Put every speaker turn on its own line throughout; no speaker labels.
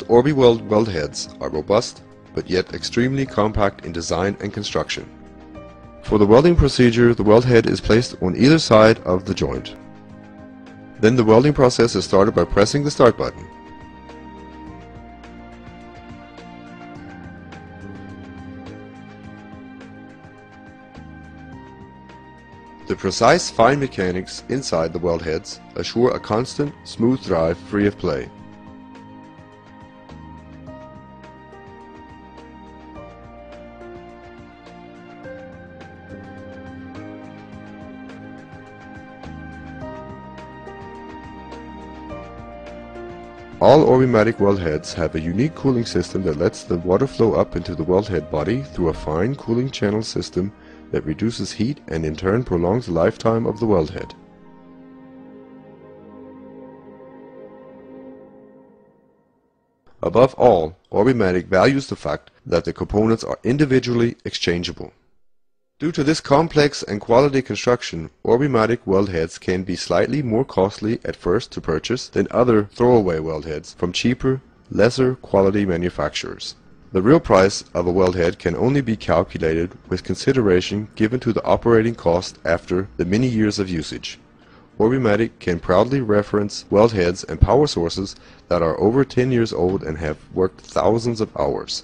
Orbi-weld weld heads are robust, but yet extremely compact in design and construction. For the welding procedure, the weld head is placed on either side of the joint. Then the welding process is started by pressing the start button. The precise fine mechanics inside the weld heads assure a constant, smooth drive free of play. All Orbimatic weld heads have a unique cooling system that lets the water flow up into the weld head body through a fine cooling channel system that reduces heat and in turn prolongs the lifetime of the weld head. Above all, Orbimatic values the fact that the components are individually exchangeable. Due to this complex and quality construction, Orbimatic weld heads can be slightly more costly at first to purchase than other throwaway weld heads from cheaper, lesser quality manufacturers. The real price of a weld head can only be calculated with consideration given to the operating cost after the many years of usage. Orbimatic can proudly reference weld heads and power sources that are over 10 years old and have worked thousands of hours.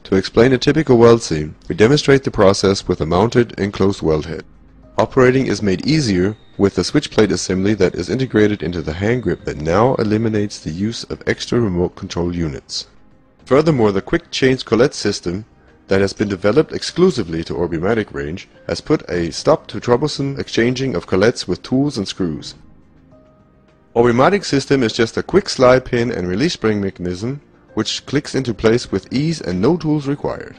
To explain a typical weld seam, we demonstrate the process with a mounted enclosed weld head. Operating is made easier with the switch plate assembly that is integrated into the hand grip that now eliminates the use of extra remote control units. Furthermore, the quick change collet system that has been developed exclusively to Orbimatic range has put a stop to troublesome exchanging of collets with tools and screws. Orbimatic system is just a quick slide pin and release spring mechanism which clicks into place with ease and no tools required.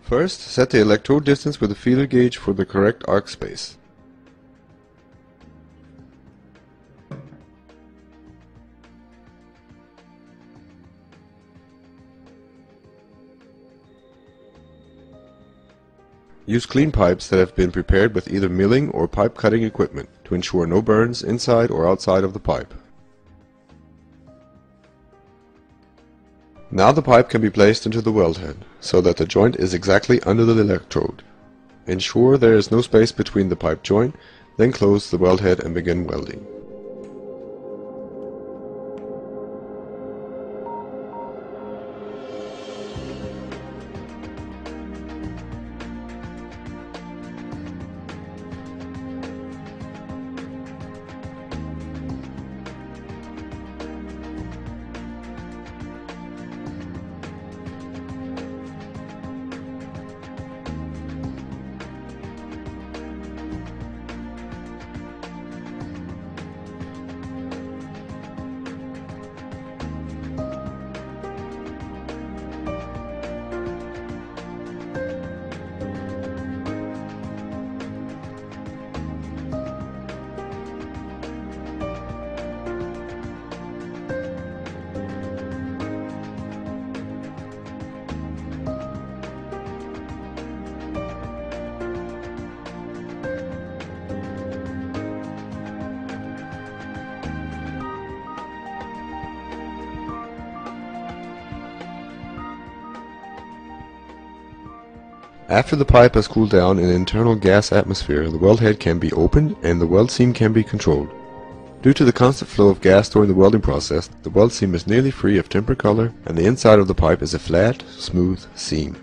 First, set the electrode distance with a feeler gauge for the correct arc space. Use clean pipes that have been prepared with either milling or pipe cutting equipment to ensure no burns inside or outside of the pipe. Now the pipe can be placed into the weld head, so that the joint is exactly under the electrode. Ensure there is no space between the pipe joint, then close the weld head and begin welding. After the pipe has cooled down in an internal gas atmosphere, the weld head can be opened and the weld seam can be controlled. Due to the constant flow of gas during the welding process, the weld seam is nearly free of temper color and the inside of the pipe is a flat, smooth seam.